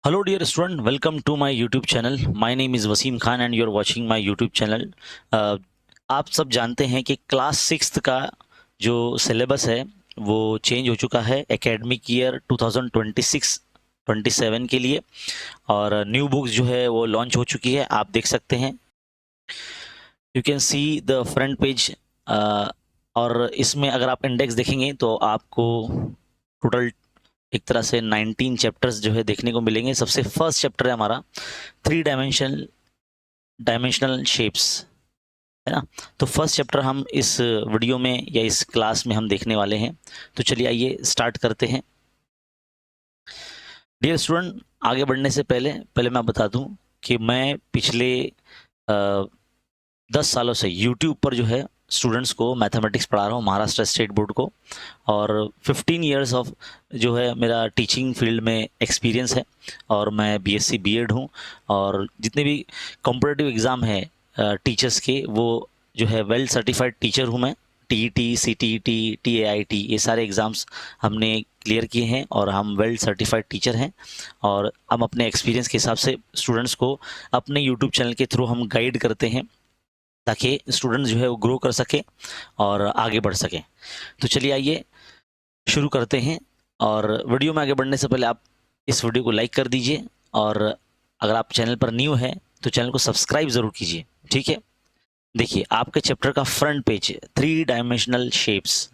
Hello dear student, welcome to my YouTube channel. My name is Wasim Khan and you are watching my YouTube channel. आप सब जानते हैं कि class sixth का जो सिलेबस है वो चेंज हो चुका है एकेडमिक ईयर 2026-27 के लिए, और न्यू बुक्स जो है वो लॉन्च हो चुकी है। आप देख सकते हैं, you can see the front page. और इसमें अगर आप इंडेक्स देखेंगे तो आपको टोटल एक तरह से 19 चैप्टर्स जो है देखने को मिलेंगे। सबसे फर्स्ट चैप्टर है हमारा थ्री डायमेंशनल शेप्स, है ना। तो फर्स्ट चैप्टर हम इस वीडियो में या इस क्लास में हम देखने वाले हैं। तो चलिए आइए स्टार्ट करते हैं। डियर स्टूडेंट, आगे बढ़ने से पहले मैं बता दूं कि मैं पिछले 10 सालों से यूट्यूब पर जो है स्टूडेंट्स को मैथमेटिक्स पढ़ा रहा हूँ, महाराष्ट्र स्टेट बोर्ड को। और 15 इयर्स ऑफ जो है मेरा टीचिंग फील्ड में एक्सपीरियंस है, और मैं बीएससी बीएड हूँ। और जितने भी कॉम्पिटिटिव एग्ज़ाम है टीचर्स के, वो जो है वेल सर्टिफाइड टीचर हूँ मैं। टीईटी, सीटीईटी, टीएआईटी, ये सारे एग्ज़ाम्स हमने क्लियर किए हैं और हम वेल सर्टिफाइड टीचर हैं। और हम अपने एक्सपीरियंस के हिसाब से स्टूडेंट्स को अपने यूट्यूब चैनल के थ्रू हम गाइड करते हैं, ताकि स्टूडेंट जो है वो ग्रो कर सके और आगे बढ़ सके। तो चलिए आइए शुरू करते हैं। और वीडियो में आगे बढ़ने से पहले आप इस वीडियो को लाइक कर दीजिए, और अगर आप चैनल पर न्यू हैं तो चैनल को सब्सक्राइब ज़रूर कीजिए, ठीक है। देखिए, आपके चैप्टर का front page, three dimensional shapes.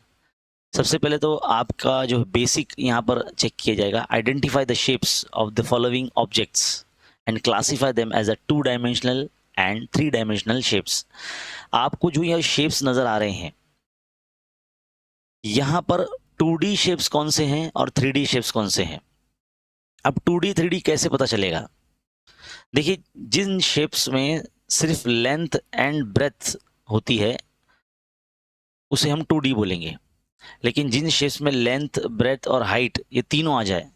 सबसे पहले तो आपका जो बेसिक यहाँ पर चेक किया जाएगा। Identify the shapes of the following objects and classify them as a two dimensional and three dimensional shapes. आपको जो यह शेप्स नजर आ रहे हैं, यहाँ पर 2D शेप्स कौन से हैं और 3D शेप्स कौन से हैं। अब 2D 3D कैसे पता चलेगा? देखिए, जिन शेप्स में सिर्फ लेंथ एंड ब्रेथ होती है उसे हम 2D बोलेंगे, लेकिन जिन शेप्स में लेंथ, ब्रेथ और हाइट ये तीनों आ जाए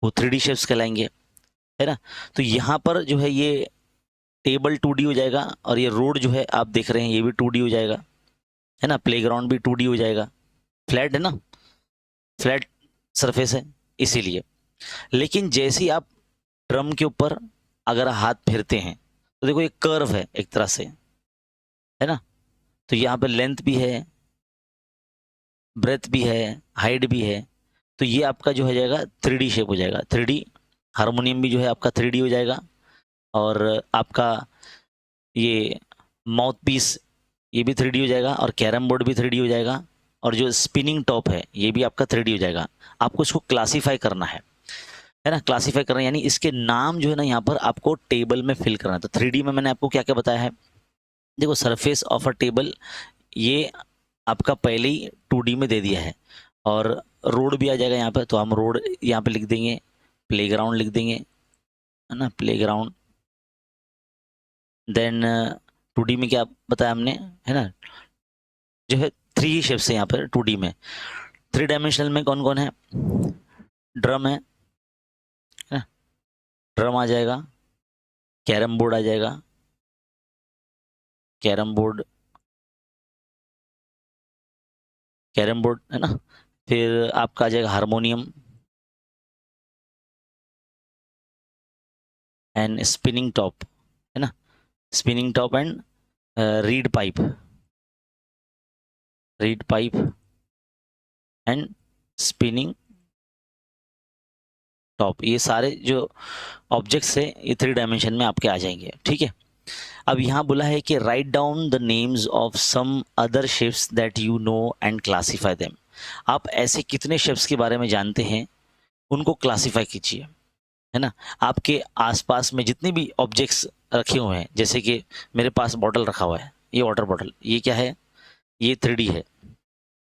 वो 3D शेप्स कहलाएंगे, है ना। तो यहाँ पर जो है ये टेबल 2D हो जाएगा, और ये रोड जो है आप देख रहे हैं ये भी 2D हो जाएगा, है ना। प्लेग्राउंड भी 2D हो जाएगा, फ्लैट है ना, फ्लैट सरफेस है इसीलिए। लेकिन जैसे ही आप ड्रम के ऊपर अगर हाथ फेरते हैं तो देखो ये कर्व है एक तरह से, है ना। तो यहाँ पे लेंथ भी है, ब्रेथ भी है, हाइट भी है। तो ये आपका जो हो जाएगा 3D शेप हो जाएगा। 3D हारमोनियम भी जो है आपका 3D हो जाएगा, और आपका ये माउथ पीस ये भी 3D हो जाएगा, और कैरम बोर्ड भी 3D हो जाएगा, और जो स्पिनिंग टॉप है ये भी आपका 3D हो जाएगा। आपको इसको क्लासीफाई करना है ना। क्लासीफाई करना यानी इसके नाम जो है ना यहाँ पर आपको टेबल में फिल करना है। तो 3D में मैंने आपको क्या क्या बताया है। देखो, सरफेस ऑफ अ टेबल ये आपका पहले ही 2D में दे दिया है, और रोड भी आ जाएगा यहाँ पर। तो हम रोड यहाँ पे लिख देंगे, प्लेग्राउंड लिख देंगे, है ना, प्लेग्राउंड। देन 2D में क्या बताया हमने, है ना, जो है 3 शेप्स है यहाँ पर 2D में। 3 डायमेंशनल में कौन कौन है? ड्रम है ना, ड्रम आ जाएगा, कैरम बोर्ड आ जाएगा, कैरम बोर्ड, कैरम बोर्ड, है ना। फिर आपका आ जाएगा हारमोनियम एंड स्पिनिंग टॉप, है ना, spinning top and read pipe, read pipe and spinning top. ये सारे जो ऑब्जेक्ट्स है ये 3 डायमेंशन में आपके आ जाएंगे, ठीक है। अब यहाँ बोला है कि write down the names of some other shapes that you know and classify them. आप ऐसे कितने शेप्स के बारे में जानते हैं उनको क्लासीफाई कीजिए, है ना। आपके आसपास में जितने भी ऑब्जेक्ट्स रखे हुए हैं, जैसे कि मेरे पास बॉटल रखा हुआ है, ये वाटर बॉटल, ये क्या है? ये 3D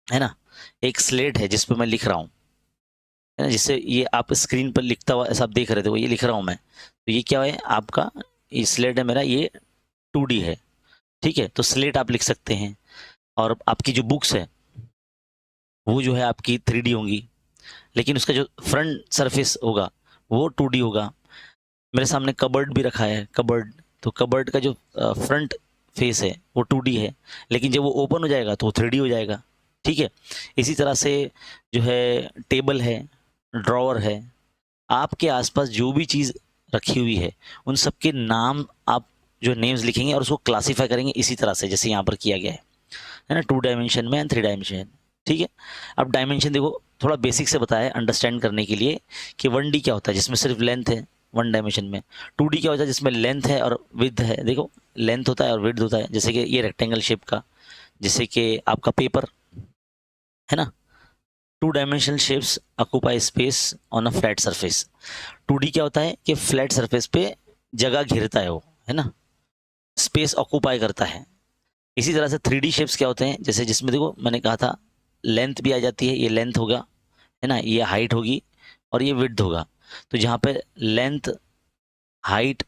है ना। एक स्लेट है जिस पे मैं लिख रहा हूँ, है ना, जिससे ये आप स्क्रीन पर लिखता हुआ ऐसा आप देख रहे थे, वो ये लिख रहा हूँ मैं। तो ये क्या है आपका? ये स्लेट है मेरा, ये 2D है, ठीक है। तो स्लेट आप लिख सकते हैं। और आपकी जो बुक्स है वो जो है आपकी 3D होंगी, लेकिन उसका जो फ्रंट सरफेस होगा वो 2D होगा। मेरे सामने कबर्ड भी रखा है, कबर्ड, तो कबर्ड का जो फ्रंट फेस है वो 2D है, लेकिन जब वो ओपन हो जाएगा तो वो 3D हो जाएगा, ठीक है। इसी तरह से जो है टेबल है, ड्रॉवर है। आपके आसपास जो भी चीज़ रखी हुई है उन सबके नाम आप जो नेम्स लिखेंगे और उसको क्लासीफाई करेंगे इसी तरह से जैसे यहाँ पर किया गया है ना, 2 डायमेंशन में एंड 3 डायमेंशन। ठीक है, अब डायमेंशन देखो थोड़ा बेसिक से बताया अंडरस्टैंड करने के लिए कि 1D क्या होता है जिसमें सिर्फ लेंथ है 1 डायमेंशन में, 2D क्या होता है जिसमें लेंथ है और विड्थ है। देखो लेंथ होता है और विड्थ होता है, जैसे कि ये रेक्टेंगल शेप का, जैसे कि आपका पेपर है ना। 2 dimensional shapes occupy space on a flat surface. 2D क्या होता है कि फ्लैट सरफेस पे जगह घेरता है वो, है ना, स्पेस ऑक्यूपाई करता है। इसी तरह से 3D शेप्स क्या होते हैं, जैसे जिसमें देखो मैंने कहा था लेंथ भी आ जाती है, ये लेंथ होगा है ना, ये हाइट होगी और ये विड्थ होगा। तो जहाँ पे लेंथ, हाइट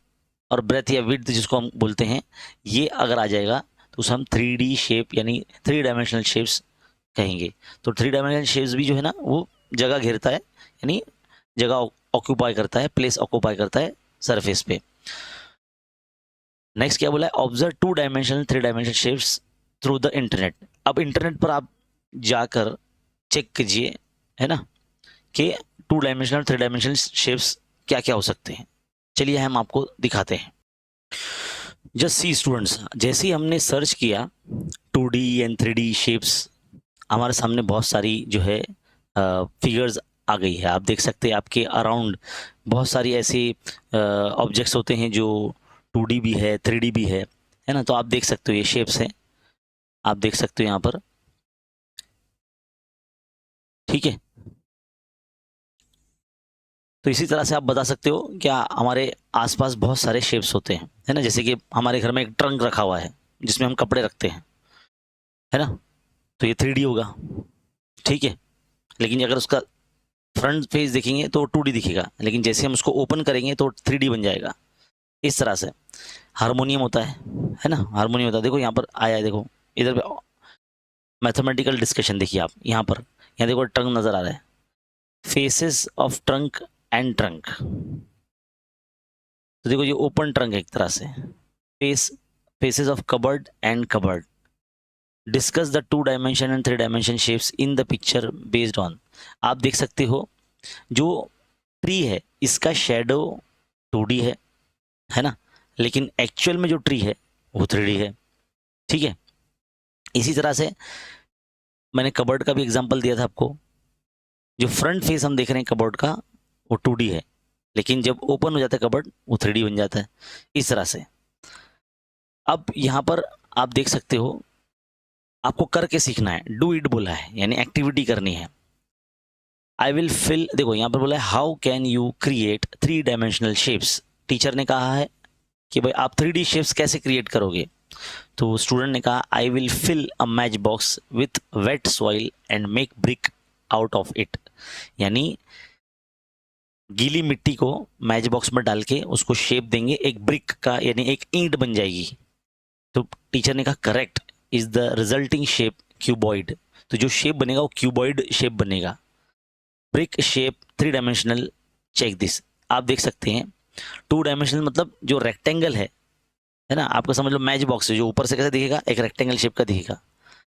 और ब्रेथ या विड्थ जिसको हम बोलते हैं, ये अगर आ जाएगा तो उसे हम 3D शेप यानी 3 डायमेंशनल शेप्स कहेंगे। तो 3 डायमेंशनल शेप्स भी जो है ना वो जगह घेरता है, यानी जगह ऑक्यूपाई करता है, प्लेस ऑक्यूपाई करता है सरफेस पे। नेक्स्ट क्या बोला है, observe 2 dimensional 3 dimensional shapes through the internet. अब इंटरनेट पर आप जाकर चेक कीजिए है ना कि 2 डायमेंशनल 3 डायमेंशनल शेप्स क्या क्या हो सकते हैं। चलिए हम आपको दिखाते हैं। जस्ट सी स्टूडेंट्स, जैसे ही हमने सर्च किया 2D एंड 3D शेप्स, हमारे सामने बहुत सारी जो है फिगर्स आ गई है। आप देख सकते हैं आपके अराउंड बहुत सारी ऐसी ऑब्जेक्ट्स होते हैं जो 2D भी है 3D भी है ना। तो आप देख सकते हो ये शेप्स हैं, आप देख सकते हो यहाँ पर, ठीक है। तो इसी तरह से आप बता सकते हो क्या हमारे आसपास बहुत सारे शेप्स होते हैं, है ना। जैसे कि हमारे घर में एक ट्रंक रखा हुआ है जिसमें हम कपड़े रखते हैं, है ना, तो ये 3D होगा, ठीक है। लेकिन अगर उसका फ्रंट फेस देखेंगे तो 2D दिखेगा, लेकिन जैसे हम उसको ओपन करेंगे तो 3D बन जाएगा। इस तरह से हारमोनियम होता है ना, हारमोनियम होता है। देखो यहाँ पर आया है, देखो इधर पे मैथमेटिकल डिस्कशन देखिए आप, यहाँ देखो ट्रंक नजर आ रहा है, faces of trunk and trunk. तो देखो ये ओपन ट्रंक है एक तरह से, faces of cupboard and cupboard. Discuss the 2 dimension and 3 dimension shapes in the picture based on. आप देख सकते हो जो ट्री है इसका शेडो 2D है ना, लेकिन एक्चुअल में जो ट्री है वो 3D है, ठीक है। इसी तरह से मैंने कबर्ड का भी एग्जांपल दिया था आपको, जो फ्रंट फेस हम देख रहे हैं कबर्ड का वो 2D है, लेकिन जब ओपन हो जाता है कबर्ड वो 3D बन जाता है। इस तरह से अब यहाँ पर आप देख सकते हो आपको करके सीखना है, डू इट बोला है यानी एक्टिविटी करनी है। आई विल फिल, देखो यहाँ पर बोला है how can you create 3 dimensional shapes. Teacher ने कहा है कि भाई आप 3D शेप्स कैसे क्रिएट करोगे, तो स्टूडेंट ने कहा I will fill a match box with wet soil and make brick out of it. यानी गीली मिट्टी को मैच बॉक्स में डाल के उसको शेप देंगे, एक ब्रिक का यानी एक ईंट बन जाएगी। तो टीचर ने कहा correct, is the resulting shape cuboid. तो जो शेप बनेगा वो क्यूबॉइड शेप बनेगा। Brick shape 3 dimensional, check this. आप देख सकते हैं 2 डायमेंशनल मतलब जो रेक्टेंगल है ना, आपको समझ लो मैच बॉक्स है, जो ऊपर से कैसे दिखेगा, एक रेक्टेंगल शेप का दिखेगा,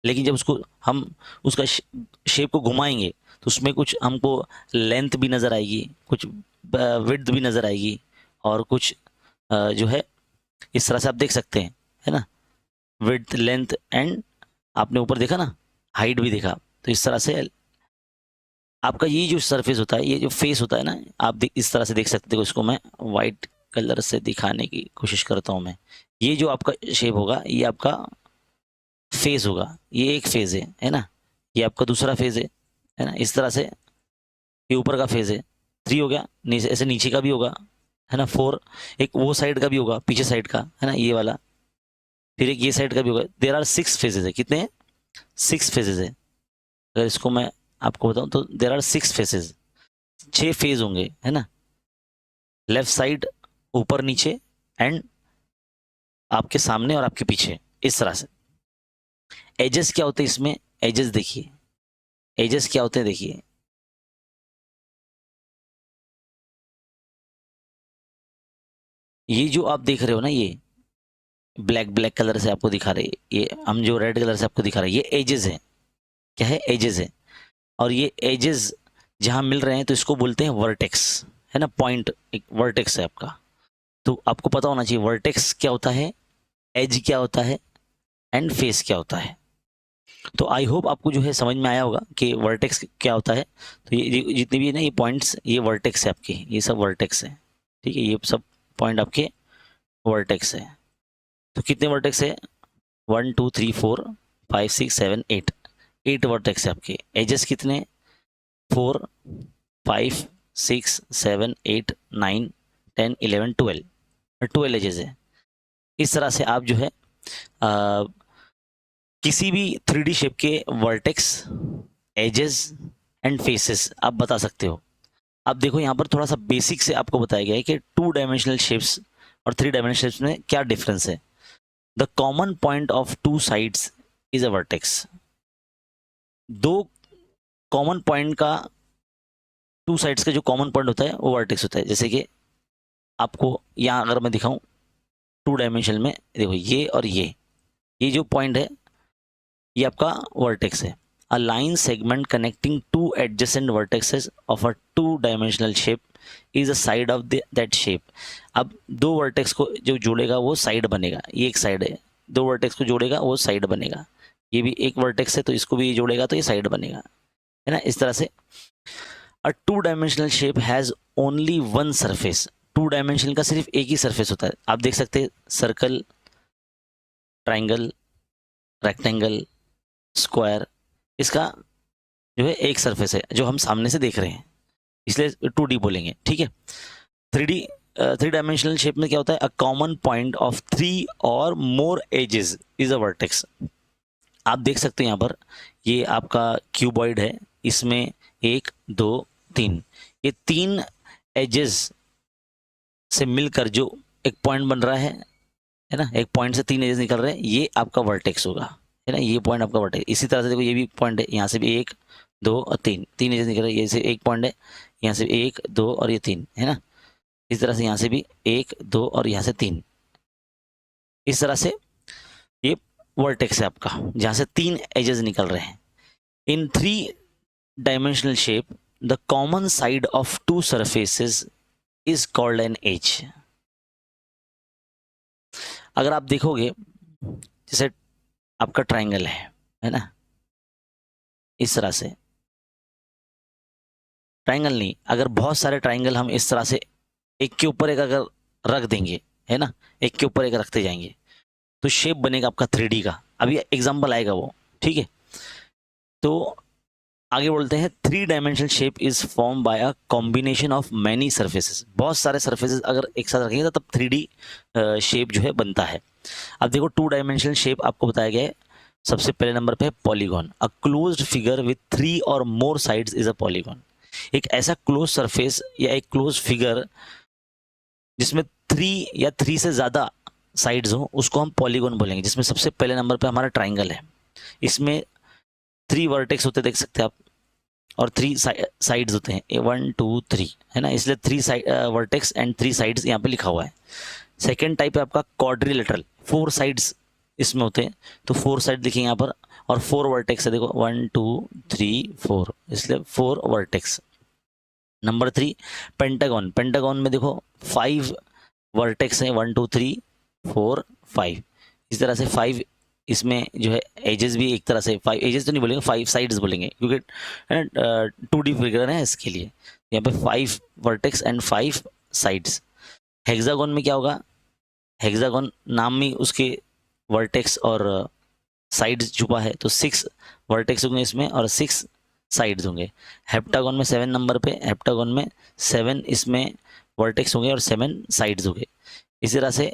लेकिन जब उसको हम उसका शेप को घुमाएंगे तो उसमें कुछ हमको लेंथ भी नज़र आएगी, कुछ विड्थ भी नज़र आएगी, और कुछ जो है इस तरह से आप देख सकते हैं, है ना, विड्थ लेंथ एंड आपने ऊपर देखा ना हाइट भी देखा। तो इस तरह से आपका ये जो सरफेस होता है, ये जो फेस होता है ना, आप इस तरह से देख सकते हो। इसको मैं वाइट कलर से दिखाने की कोशिश करता हूँ मैं। ये जो आपका शेप होगा ये आपका फेस होगा, ये एक फेज है ना, ये आपका दूसरा फेज है ना। इस तरह से ये ऊपर का फेज है, 3 हो गया, नीचे ऐसे नीचे का भी होगा है ना, 4, एक वो साइड का भी होगा पीछे साइड का है ना ये वाला, फिर एक ये साइड का भी होगा। देयर आर 6 फेजेस है, कितने हैं, 6 फेजेस है। अगर इसको मैं आपको बताऊं तो देयर आर 6 फेजेस, 6 फेज होंगे है ना, लेफ्ट साइड, ऊपर नीचे एंड आपके सामने और आपके पीछे। इस तरह से एजेस क्या होते हैं इसमें, एजेस देखिए, एजेस क्या होते हैं देखिए, ये जो आप देख रहे हो ना, ये ब्लैक ब्लैक कलर से आपको दिखा रहे, ये हम जो रेड कलर से आपको दिखा रहे हैं, ये एजेस है। क्या है, एजेस है। और ये एजेस जहां मिल रहे हैं तो इसको बोलते हैं वर्टेक्स, है ना, पॉइंट एक वर्टेक्स है आपका, तो आपको पता होना चाहिए वर्टेक्स क्या होता है, एज क्या होता है एंड फेस क्या होता है। तो आई होप आपको जो है समझ में आया होगा कि वर्टेक्स क्या होता है। तो ये जितने भी है ना ये पॉइंट्स, ये वर्टेक्स है आपके, ये सब वर्टेक्स है, ठीक है, ये सब पॉइंट आपके वर्टेक्स है। तो कितने वर्टेक्स है, 1 2 3 4 5 6 7 8, 8 वर्टेक्स है आपके। एजेस कितने, 4 5 6 7 8 9 10 11 12, 12 एजेस है। इस तरह से आप जो है किसी भी 3D शेप के वर्टेक्स, एजेस एंड फेसेस आप बता सकते हो। अब देखो यहाँ पर थोड़ा सा बेसिक से आपको बताया गया है कि 2 डायमेंशनल शेप्स और 3 डायमेंशनल शेप्स में क्या डिफरेंस है। The common point of 2 sides is a vertex. दो कॉमन पॉइंट का, 2 साइड्स का जो कॉमन पॉइंट होता है वो वर्टेक्स होता है। जैसे कि आपको यहाँ अगर मैं दिखाऊं 2 डायमेंशन में, देखो ये और ये जो पॉइंट है ये आपका वर्टेक्स है। A line segment connecting 2 adjacent vertexes of a 2 dimensional shape is a side of that shape. अब 2 वर्टेक्स को जो जोड़ेगा वो साइड बनेगा, ये एक साइड है, 2 वर्टेक्स को जोड़ेगा वो साइड बनेगा, ये भी एक वर्टेक्स है तो इसको भी जोड़ेगा तो ये साइड बनेगा, है ना, इस तरह से। अ 2 dimensional shape has only one surface. 2 dimension का सिर्फ एक ही सरफेस होता है। आप देख सकते हैं सर्कल, ट्राइंगल, रेक्टेंगल, स्क्वायर, इसका जो है एक सरफेस है जो हम सामने से देख रहे हैं, इसलिए 2D बोलेंगे, ठीक है। 3 डायमेंशनल शेप में क्या होता है, अ कॉमन पॉइंट ऑफ 3 और मोर एजेस इज अ वर्टेक्स। आप देख सकते हैं यहाँ पर ये आपका क्यूबॉइड है, इसमें 1 2 3, ये 3 एजेस से मिलकर जो एक पॉइंट बन रहा है ना, एक पॉइंट से 3 एजेस निकल रहे हैं, ये आपका वर्टेक्स होगा, है ना, ये पॉइंट आपका वर्टेक्स। इसी तरह से देखो ये भी पॉइंट है, यहाँ से भी 1 2 और 3, 3 एजेस निकल रहे हैं, ये से एक पॉइंट है, यहाँ से 1 2 और ये 3, है ना। इस तरह से यहाँ से भी 1 2 और यहाँ से 3, इस तरह से ये वर्टेक्स है आपका जहाँ से 3 एजेस निकल रहे हैं। In 3 dimensional shape the common side of 2 surfaces is called an edge. अगर आप देखोगे जैसे आपका ट्राइंगल है ना, इस तरह से ट्राइंगल नहीं, अगर बहुत सारे ट्राइंगल हम इस तरह से एक के ऊपर एक अगर रख देंगे, है ना, एक के ऊपर एक रखते जाएंगे तो शेप बनेगा आपका 3D का। अभी एग्जांपल आएगा वो, ठीक है। तो आगे बोलते हैं 3 dimensional shape is form by a combination of many surfaces. बहुत सारे सर्फेसेस अगर एक साथ रखेंगे तो तब 3D शेप जो है बनता है। अब देखो 2 डायमेंशनल शेप आपको बताया गया है, सबसे पहले नंबर पे है polygon. A closed figure with 3 और मोर साइड्स इज अ पॉलीगॉन। एक ऐसा क्लोज सरफेस या एक क्लोज फिगर जिसमें 3 या 3 से ज़्यादा साइड्स हो उसको हम पॉलीगॉन बोलेंगे। जिसमें सबसे पहले नंबर पे हमारा ट्राइंगल है, इसमें 3 वर्टेक्स होते देख सकते हैं आप, और 3 साइड्स होते हैं, 1 2 3, है ना, इसलिए 3 वर्टेक्स एंड 3 साइड्स यहाँ पे लिखा हुआ है। सेकेंड टाइप है आपका क्वाड्रिलेटरल, 4 साइड्स इसमें होते हैं, तो 4 साइड लिखेंगे यहाँ पर, और 4 वर्टेक्स है, देखो 1 2 3 4, इसलिए 4 वर्टेक्स। Number 3 pentagon. पेंटागन में देखो 5 वर्टेक्स हैं, 1 2 3 4 5, इस तरह से 5 इसमें जो है एजेस भी एक तरह से 5 एजेस तो नहीं बोलेंगे, 5 साइड्स बोलेंगे क्योंकि 2D फिगर है इसके लिए। यहाँ पे 5 वर्टेक्स एंड 5 साइड्स। हेक्सागोन में क्या होगा, हेक्सागोन नाम में उसके वर्टेक्स और साइड्स छुपा है, तो 6 वर्टेक्स होंगे इसमें और 6 साइड्स होंगे। हेप्टागोन में 7 नंबर पे, हेप्टागोन में 7 इसमें वर्टेक्स होंगे और 7 साइड्स होंगे। इसी तरह से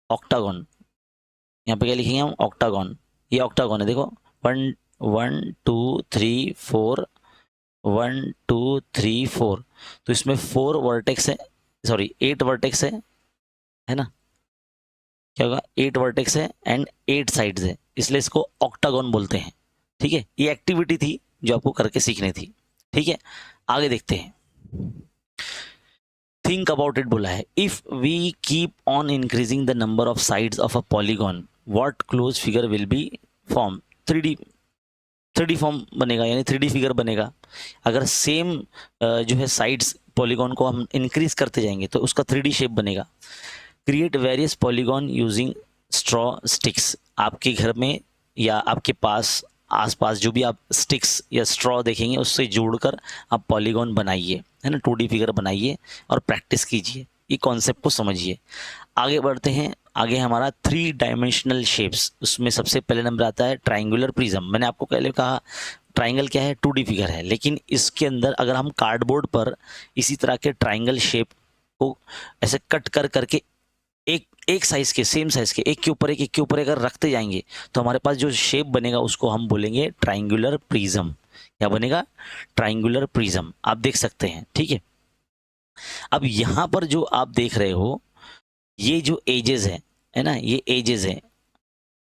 ऑक्टागोन, यहाँ पे क्या लिखेंगे हम, ऑक्टागोन, ये ऑक्टागोन है, देखो 1 1 2 3 4 1 2 3 4, तो इसमें 4 वर्टेक्स है, सॉरी 8 वर्टेक्स है ना, क्या होगा 8 वर्टेक्स है एंड 8 साइड्स है, इसलिए इसको ऑक्टागोन बोलते हैं, ठीक है। ये एक्टिविटी थी जो आपको करके सीखनी थी, ठीक है। आगे देखते हैं, थिंक अबाउट इट बोला है। If we keep on increasing the number of sides of a polygon what close figure will be form. 3D form बनेगा, यानी 3D फिगर बनेगा। अगर सेम जो है साइड्स पॉलीगॉन को हम इंक्रीज करते जाएंगे तो उसका 3D शेप बनेगा। Create various polygon using straw sticks. आपके घर में या आपके पास आसपास जो भी आप स्टिक्स या स्ट्रॉ देखेंगे उससे जोड़कर आप पॉलीगॉन बनाइए, है ना, 2D फिगर बनाइए और प्रैक्टिस कीजिए, ये कॉन्सेप्ट को समझिए। आगे बढ़ते हैं। आगे हमारा 3 डायमेंशनल शेप्स, उसमें सबसे पहले नंबर आता है ट्राइंगुलर प्रिज्म। मैंने आपको पहले कहा ट्राइंगल क्या है, 2D फिगर है, लेकिन इसके अंदर अगर हम कार्डबोर्ड पर इसी तरह के ट्राइंगल शेप को ऐसे कट कर करके एक साइज के, सेम साइज के, एक के ऊपर एक अगर रखते जाएंगे तो हमारे पास जो शेप बनेगा उसको हम बोलेंगे ट्राइंगुलर प्रिज्म। क्या बनेगा? Triangular prism. आप देख सकते हैं, ठीक है। अब यहां पर जो आप देख रहे हो ये जो एजेस है ना, ये एजेस है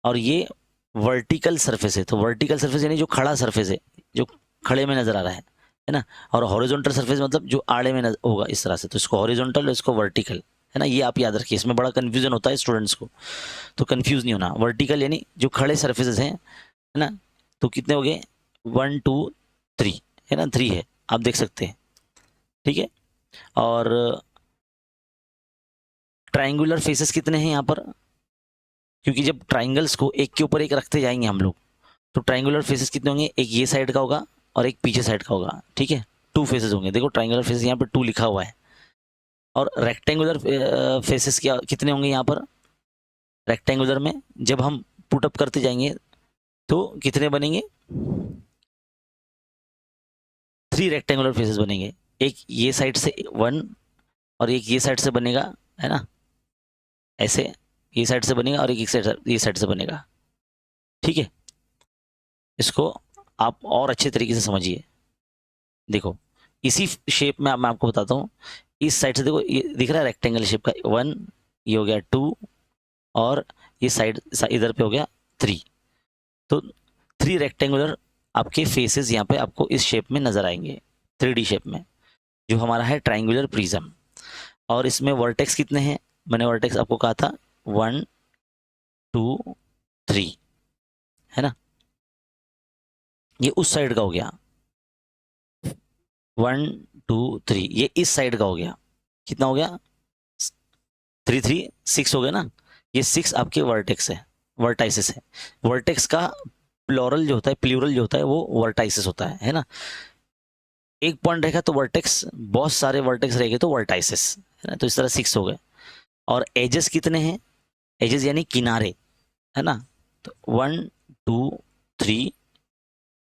और ये वर्टिकल सरफेस है। तो वर्टिकल सरफेस यानी जो खड़ा सरफेस है, जो खड़े में नजर आ रहा है ना, और हॉरिजॉन्टल सरफेस मतलब जो आड़े में होगा इस तरह से। तो इसको हॉरिजॉन्टल और इसको वर्टिकल, है ना, ये आप याद रखिए, इसमें बड़ा कंफ्यूजन होता है स्टूडेंट्स को, तो कंफ्यूज नहीं होना। वर्टिकल यानी जो खड़े सरफेसेस हैं, है ना, तो कितने हो गए? 1 2 3, है ना, 3 है, आप देख सकते हैं, ठीक है। और ट्राइंगुलर फेसेस कितने हैं यहाँ पर? क्योंकि जब ट्राइंगल्स को एक के ऊपर एक रखते जाएंगे हम लोग तो ट्राइंगुलर फेसेस कितने होंगे? एक ये साइड का होगा और एक पीछे साइड का होगा, ठीक है। 2 फेसेस होंगे, देखो ट्राइंगुलर फेसेस यहाँ पर 2 लिखा हुआ है। और रेक्टेंगुलर फेसेस क्या कितने होंगे यहाँ पर? रेक्टेंगुलर में जब हम पुटअप करते जाएंगे तो कितने बनेंगे? 3 रेक्टेंगुलर फेसेस बनेंगे। एक ये साइड से 1 और एक ये साइड से बनेगा, है ना, ऐसे ये साइड से बनेगा और एक साइड ये साइड से बनेगा, ठीक है। इसको आप और अच्छे तरीके से समझिए। देखो इसी शेप में मैं आपको बताता हूँ, इस साइड से देखो ये दिख रहा है रेक्टेंगल शेप का 1, ये हो गया 2 और ये साइड इधर पे हो गया 3। तो 3 रेक्टेंगुलर आपके फेसेस यहाँ पे आपको इस शेप में नजर आएंगे, 3D शेप में, जो हमारा है ट्राइंगुलर प्रिज्म। और इसमें वर्टेक्स कितने हैं? मैंने वर्टेक्स आपको कहा था 1 2 3, है ना। ये उस साइड का हो गया 1 2 3, ये इस साइड का हो गया, कितना हो गया? 3 3 6 हो गया ना। ये 6 आपके वर्टेक्स है, वर्टाइसिस है। वर्टेक्स का प्लूरल जो होता है, प्लूरल जो होता है वो वर्टाइसिस होता है ना। एक पॉइंट रहेगा तो वर्टेक्स, बहुत सारे वर्टेक्स रहेंगे तो वर्टाइसिस, है ना। तो इस तरह 6 हो गए। और एजेस कितने हैं? एजेस यानी किनारे, है ना। तो 1 2 3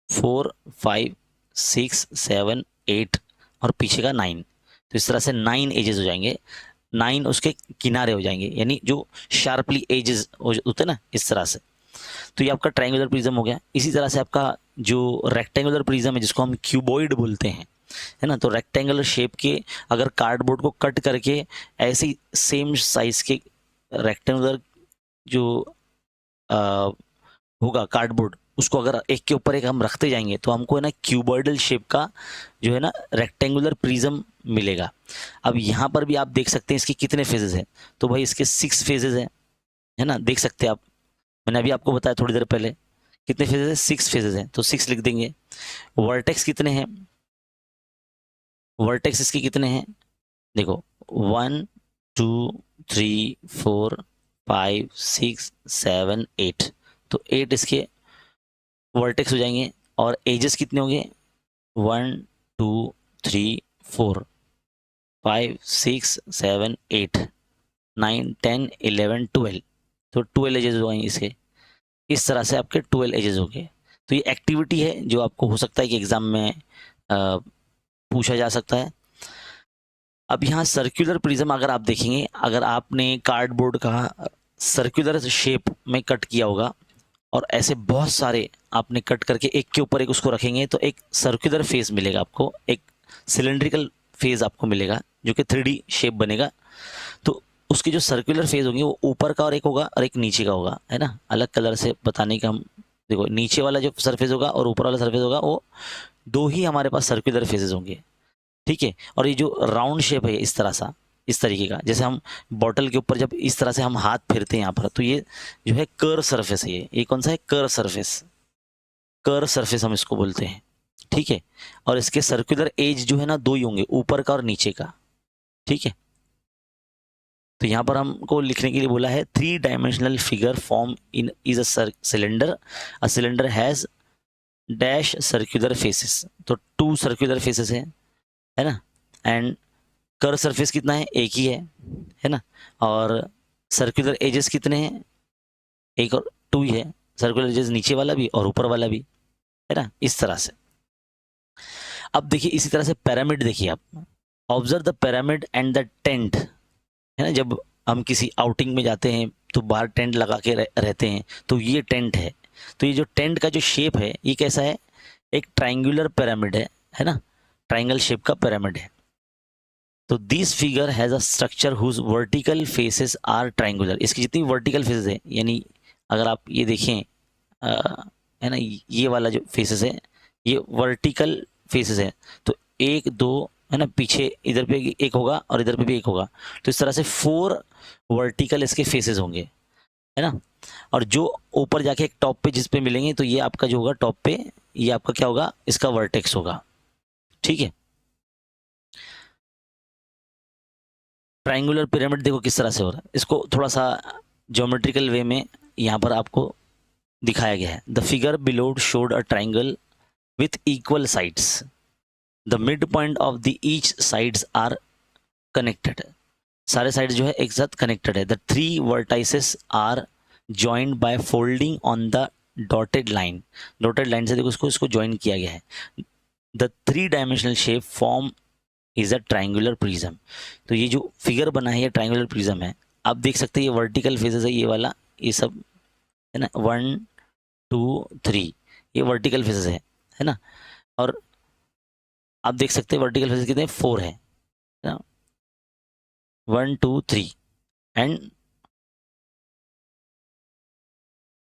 4 5 6 7 8 और पीछे का 9। तो इस तरह से 9 एजेस हो जाएंगे, 9 उसके किनारे हो जाएंगे, यानी जो शार्पली एजेस होते हैं ना, इस तरह से। तो ये आपका ट्रायंगुलर प्रिज्म हो गया। इसी तरह से आपका जो रेक्टेंगुलर प्रिज्म है जिसको हम क्यूबॉइड बोलते हैं, है ना, तो रेक्टेंगुलर शेप के अगर कार्डबोर्ड को कट करके ऐसे ही सेम साइज के रेक्टेंगुलर जो होगा कार्डबोर्ड, उसको अगर एक के ऊपर एक हम रखते जाएंगे तो हमको है ना क्यूबॉइडल शेप का जो है ना रेक्टेंगुलर प्रिज्म मिलेगा। अब यहाँ पर भी आप देख सकते हैं इसके कितने फेजेस हैं। तो भाई इसके 6 फेजेस हैं, है ना, देख सकते हैं आप। मैंने अभी आपको बताया थोड़ी देर पहले कितने फेजेस हैं, 6 फेजेस हैं, तो 6 लिख देंगे। वर्टेक्स कितने हैं? वर्टेक्स इसके कितने हैं? देखो 1 2 3 4 5 6 7 8, तो 8 इसके वर्टेक्स हो जाएंगे। और एजेस कितने होंगे? 1 2 3 4 5 6 7 8 9 10 11 12, तो 12 एजेस हो गए इसके। इस तरह से आपके 12 एजेस हो गए। तो ये एक्टिविटी है जो आपको हो सकता है कि एग्जाम में पूछा जा सकता है। अब यहाँ सर्कुलर प्रिज्म अगर आप देखेंगे, अगर आपने कार्डबोर्ड का सर्कुलर शेप में कट किया होगा और ऐसे बहुत सारे आपने कट करके एक के ऊपर एक उसको रखेंगे तो एक सर्कुलर फेस मिलेगा आपको, एक सिलेंड्रिकल फेस आपको मिलेगा जो कि 3D शेप बनेगा। तो उसके जो सर्कुलर फेस होंगे वो ऊपर का और एक होगा और एक नीचे का होगा, है ना। अलग कलर से बताने का हम, देखो नीचे वाला जो सरफेस होगा और ऊपर वाला सरफेस होगा, वो 2 ही हमारे पास सर्कुलर फेसेस होंगे, ठीक है। और ये जो राउंड शेप है इस तरह सा, इस तरीके का, जैसे हम बॉटल के ऊपर जब इस तरह से हम हाथ फेरते हैं यहाँ पर, तो ये जो है कर्व सरफेस है। ये कौन सा है? Curve surface. कर्व सरफेस हम इसको बोलते हैं, ठीक है, और इसके सर्कुलर एज जो है ना 2 ही होंगे, ऊपर का और नीचे का, ठीक है। तो यहाँ पर हमको लिखने के लिए बोला है 3 dimensional figure form in is a cylinder has dash circular faces. तो 2 सर्कुलर फेसेस है ना, एंड कर्व सरफेस कितना है, एक ही है ना, और सर्कुलर एजेस कितने हैं, एक और 2 ही है, सर्कुलर एजेस नीचे वाला भी और ऊपर वाला भी, है ना, इस तरह से। अब देखिए इसी तरह से पिरामिड देखिए आप, observe the pyramid and the tent, है ना, जब हम किसी आउटिंग में जाते हैं तो बाहर टेंट लगा के रहते हैं, तो ये टेंट है। तो ये जो टेंट का जो शेप है ये कैसा है, एक ट्राइंगुलर पिरामिड है ना, ट्राइंगल शेप का पिरामिड है। तो this figure has a structure whose vertical faces are triangular. इसकी जितनी वर्टिकल फेसेस है, यानी अगर आप ये देखें है ना, ये वाला जो फेसेस है ये वर्टिकल फेसेस है, तो 1 2 है ना, पीछे इधर पे एक होगा और इधर पे भी एक होगा, तो इस तरह से 4 वर्टिकल इसके फेसेस होंगे, है ना। और जो ऊपर जाके एक टॉप पे जिस पे मिलेंगे, तो ये आपका जो होगा टॉप पे, ये आपका क्या होगा, इसका वर्टेक्स होगा, ठीक है। ट्राइंगुलर पिरामिड देखो किस तरह से हो रहा है, इसको थोड़ा सा ज्योमेट्रिकल वे में यहाँ पर आपको दिखाया गया है। The figure below showed a triangle with equal sides, the mid point of the each sides are connected. सारे साइड जो है एक साथ कनेक्टेड है। The 3 vertices are joined by folding on the dotted line, dotted line से देखो इसको ज्वाइन किया गया है। The 3 dimensional shape form is a triangular prism. तो ये जो फिगर बना है ये ट्राइंगुलर प्रिज्म है। आप देख सकते हैं ये वर्टिकल फेसेस है, ये वाला, ये सब, है ना, 1 2 3, ये वर्टिकल फेसेस है ना। और आप देख सकते हैं वर्टिकल फेसेस कितने, 4 है ना, 1 2 3 एंड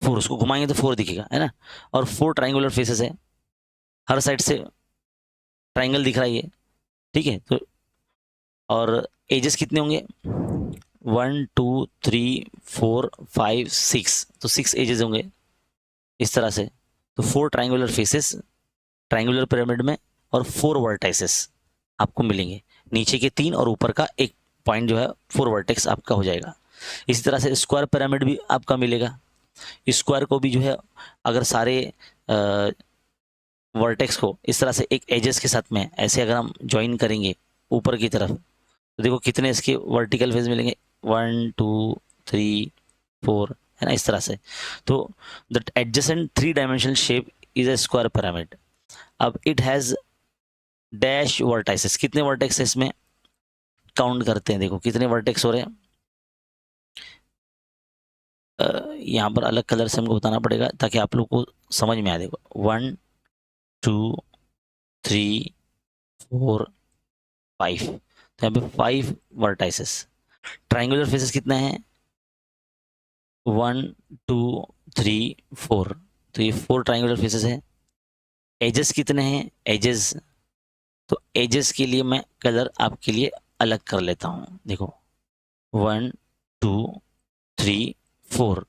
4, उसको घुमाएंगे तो 4 दिखेगा, है ना। और 4 ट्राइंगुलर फेसेस है, हर साइड से ट्राइंगल दिख रहा है ये, ठीक है। तो और एजेस कितने होंगे, 1 2 3 4 5 6, तो 6 एजेस होंगे इस तरह से। तो 4 ट्राइंगुलर फेसेस ट्राइंगुलर पिरामिड में, और 4 वर्टाइसेस आपको मिलेंगे, नीचे के 3 और ऊपर का एक पॉइंट जो है 4 वर्टेक्स आपका हो जाएगा। इसी तरह से स्क्वायर पिरामिड भी आपका मिलेगा। स्क्वायर को भी जो है अगर सारे वर्टेक्स को इस तरह से एक एजेस के साथ में ऐसे अगर हम ज्वाइन करेंगे ऊपर की तरफ, तो देखो कितने इसके वर्टिकल फेज मिलेंगे, 1 2 3 4, है ना, इस तरह से। तो the adjacent 3 dimensional shape is a square pyramid. अब इट हैज डैश वर्टाइसेस, कितने वर्टेक्स है इसमें, काउंट करते हैं, देखो कितने वर्टेक्स हो रहे हैं। यहाँ पर अलग कलर से हमको बताना पड़ेगा ताकि आप लोग को समझ में आ। देखो 1 2 3 4 5, तो यहाँ पे 5 वर्टाइसेस। ट्राइंगुलर फेसेस कितना है, 1 2 3 4, तो ये 4 ट्राइंगुलर फेसेस है। एजेस कितने हैं, एजेस, तो एजेस के लिए मैं कलर आपके लिए अलग कर लेता हूँ। देखो 1 2 3 4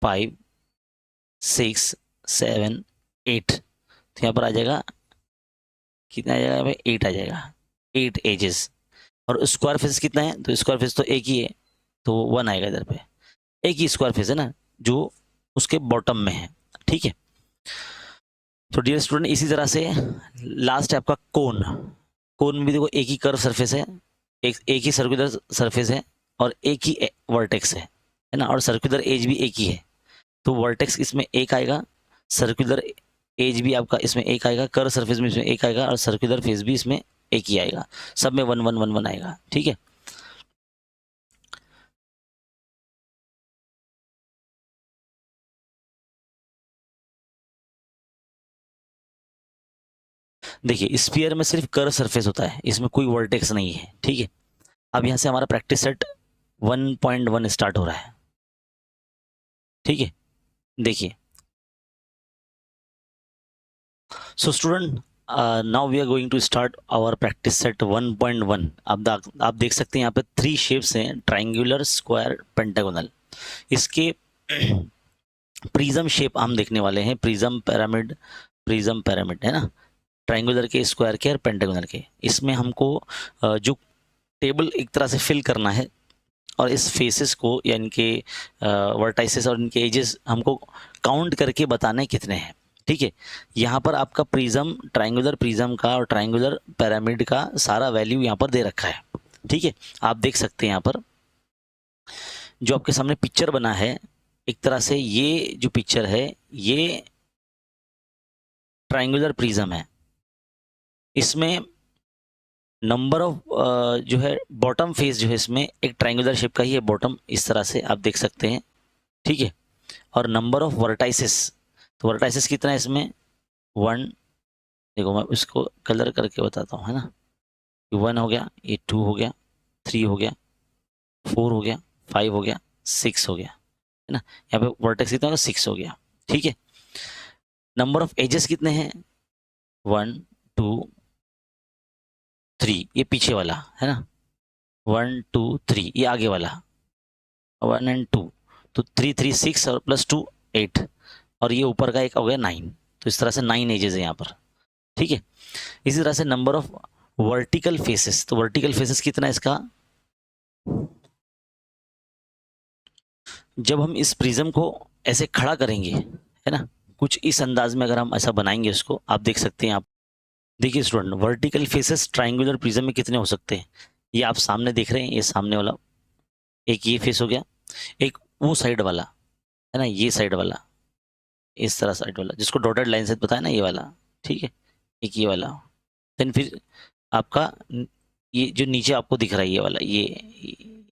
5 6 7 8, तो यहाँ पर आ जाएगा, कितना आ जाएगा भाई, 8 आ जाएगा, 8 एजेस। और स्क्वायर फेस कितना है, तो स्क्वायर फेस तो एक ही है, तो 1 आएगा इधर पे, एक ही स्क्वायर फेस है ना जो उसके बॉटम में है, ठीक है। तो डियर स्टूडेंट इसी तरह से लास्ट है आपका कोन। कोन में भी देखो एक ही कर्व सरफेस है, एक ही सर्कुलर सरफेस है, और एक ही वर्टेक्स है ना, और सर्कुलर एज भी एक ही है। तो वर्टेक्स इसमें एक आएगा, सर्कुलर एज भी आपका इसमें एक आएगा, कर्व सरफेस में इसमें एक आएगा, और सर्कुलर फेस भी इसमें एक ही आएगा, सब में 1 1 1 1 आएगा, ठीक है। देखिए स्फीयर में सिर्फ कर्व सरफेस होता है, इसमें कोई वर्टेक्स नहीं है, ठीक है। अब यहाँ से हमारा प्रैक्टिस सेट 1.1 स्टार्ट हो रहा है, ठीक है। देखिए so student now we are going to start our practice set 1.1। आप देख सकते हैं यहाँ पे 3 शेप्स हैं, ट्राइंगुलर, स्क्वायर, पेंटागोनल। इसके प्रिज्म शेप हम देखने वाले हैं, प्रिज्म पिरामिड है ना। ट्रायंगुलर के, स्क्वायर के और पेंटागोनल के। इसमें हमको जो टेबल एक तरह से फिल करना है और इस फेसेस को या इनके वर्टाइसेस और इनके एजेस हमको काउंट करके बताना है कितने हैं। ठीक है, यहाँ पर आपका प्रिज्म, ट्रायंगुलर प्रिज्म का और ट्रायंगुलर पिरामिड का सारा वैल्यू यहाँ पर दे रखा है। ठीक है, आप देख सकते हैं यहाँ पर जो आपके सामने पिक्चर बना है, एक तरह से ये जो पिक्चर है ये ट्रायंगुलर प्रिज्म है। इसमें नंबर ऑफ जो है बॉटम फेस जो है इसमें एक ट्रायंगुलर शेप का ही है बॉटम, इस तरह से आप देख सकते हैं। ठीक है, और नंबर ऑफ वर्टाइसेस, तो वर्टाइसेस कितना है इसमें 1, देखो मैं इसको कलर करके बताता हूँ, है ना। 1 हो गया, ये 2 हो गया, 3 हो गया, 4 हो गया, 5 हो गया, 6 हो गया, है ना। यहाँ पे वर्टेक्स कितना होगा 6 हो गया। ठीक है, नंबर ऑफ एजेस कितने हैं 1 2 3, ये पीछे वाला है ना, 1 2 3 ये आगे वाला 1 एंड 2, तो 3 3 6 और +2 8, और ये ऊपर का एक हो गया 9। तो इस तरह से 9 एजेस है यहाँ पर। ठीक है, इसी तरह से नंबर ऑफ वर्टिकल फेसेस, तो वर्टिकल फेसेस कितना है इसका, जब हम इस प्रिज्म को ऐसे खड़ा करेंगे, है ना, कुछ इस अंदाज में अगर हम ऐसा बनाएंगे उसको, आप देख सकते हैं। आप देखिए student, vertical faces triangular prism में कितने हो सकते हैं, ये आप सामने देख रहे हैं, ये सामने वाला एक ये फेस हो गया, एक वो साइड वाला है ना, ये साइड वाला, इस तरह साइड वाला जिसको डॉटेड लाइन से बताया ना, ये वाला। ठीक है, एक ये वाला, देन फिर आपका ये जो नीचे आपको दिख रहा है ये वाला,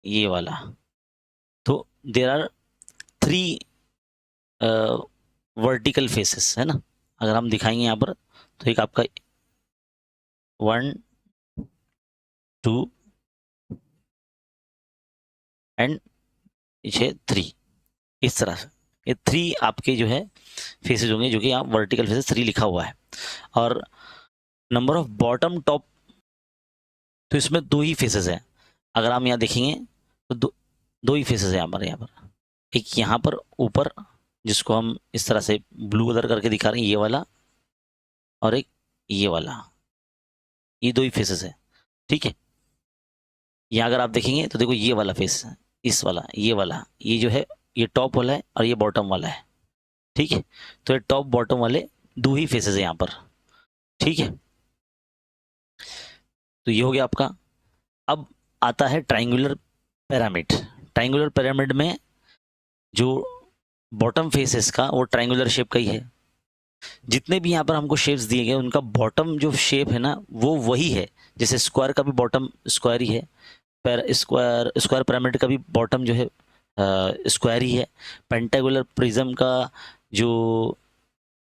ये वाला। तो देर आर 3 वर्टिकल फेसेस, है ना। अगर हम दिखाएंगे यहाँ पर तो एक आपका 1 2 एंड पीछे 3, इस तरह से ये 3 आपके जो है फेसेस होंगे, जो कि यहाँ वर्टिकल फेसेस 3 लिखा हुआ है। और नंबर ऑफ बॉटम टॉप, तो इसमें 2 ही फेसेस हैं। अगर हम यहाँ देखेंगे तो दो ही फेसेस है यहाँ पर, एक यहाँ पर ऊपर जिसको हम इस तरह से ब्लू कलर करके दिखा रहे हैं, ये वाला, और एक ये वाला, ये 2 ही फेसेस है। ठीक है, यहाँ अगर आप देखेंगे तो देखो ये वाला फेस, इस वाला, ये वाला, ये जो है ये टॉप वाला है और ये बॉटम वाला है। ठीक है, तो ये टॉप बॉटम वाले 2 ही फेसेस है यहाँ पर। ठीक है, तो ये हो गया आपका। अब आता है ट्रायंगुलर पिरामिड। ट्रायंगुलर पिरामिड में जो बॉटम फेस है इसका वो ट्रायंगुलर शेप का ही है। जितने भी यहाँ पर हमको शेप्स दिए गए उनका बॉटम जो शेप है ना वो वही है। जैसे स्क्वायर का भी बॉटम स्क्वायर ही है, स्क्वायर पिरामिड का भी बॉटम जो है स्क्वायर ही है, पेंटागोनल प्रिज्म का जो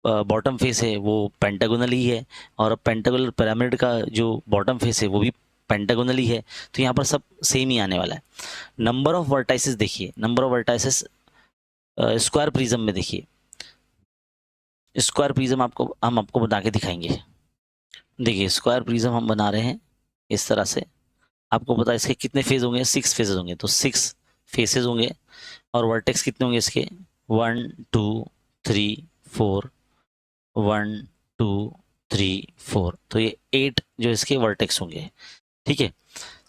बॉटम फेस है वो पेंटागोनल ही है, और पेंटागोनल पिरामिड का जो बॉटम फेस है वो भी पेंटागोनल ही है। तो यहाँ पर सब सेम ही आने वाला है। नंबर ऑफ वर्टाइसेस देखिए, number of vertices square prism में देखिए, स्क्वायर प्रिज्म हम आपको बना के दिखाएंगे। देखिए स्क्वायर प्रिज्म हम बना रहे हैं इस तरह से, आपको पता है इसके कितने फेज होंगे, 6 फेजेस होंगे, तो 6 फेसेस होंगे। और वर्टेक्स कितने होंगे इसके 1 2 3 4, 1 2 3 4, तो ये 8 जो इसके वर्टेक्स होंगे। ठीक है,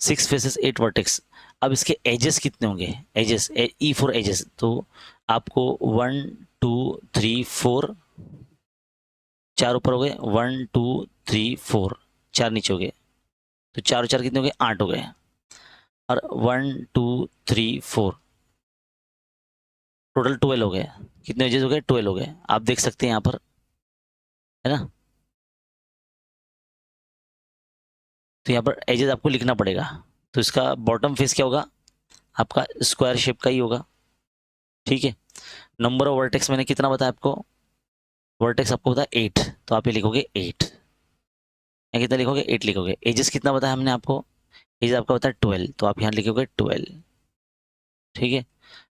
6 फेसेस 8 वर्टेक्स। अब इसके एजेस कितने होंगे, एजेस ई फॉर एजेस, तो आपको 1 2 3 4, 4 ऊपर हो गए, 1 2 3 4, 4 नीचे हो गए, तो 4 और 4 कितने हो गए 8 हो गए, और 1 2 3 4 टोटल 12 हो गए। कितने एजेस हो गए 12 हो गए, आप देख सकते हैं यहाँ पर, है ना। तो यहाँ पर एजेस आपको लिखना पड़ेगा। तो इसका बॉटम फेस क्या होगा आपका स्क्वायर शेप का ही होगा। ठीक है, नंबर ऑफ वर्टेक्स मैंने कितना बताया आपको, वर्टेक्स आपको बताया 8, तो आप ये लिखोगे 8, या कितना लिखोगे 8 लिखोगे। एजेस कितना बताया हमने आपको, एज आपका बताया 12, तो आप यहाँ लिखोगे 12। ठीक है,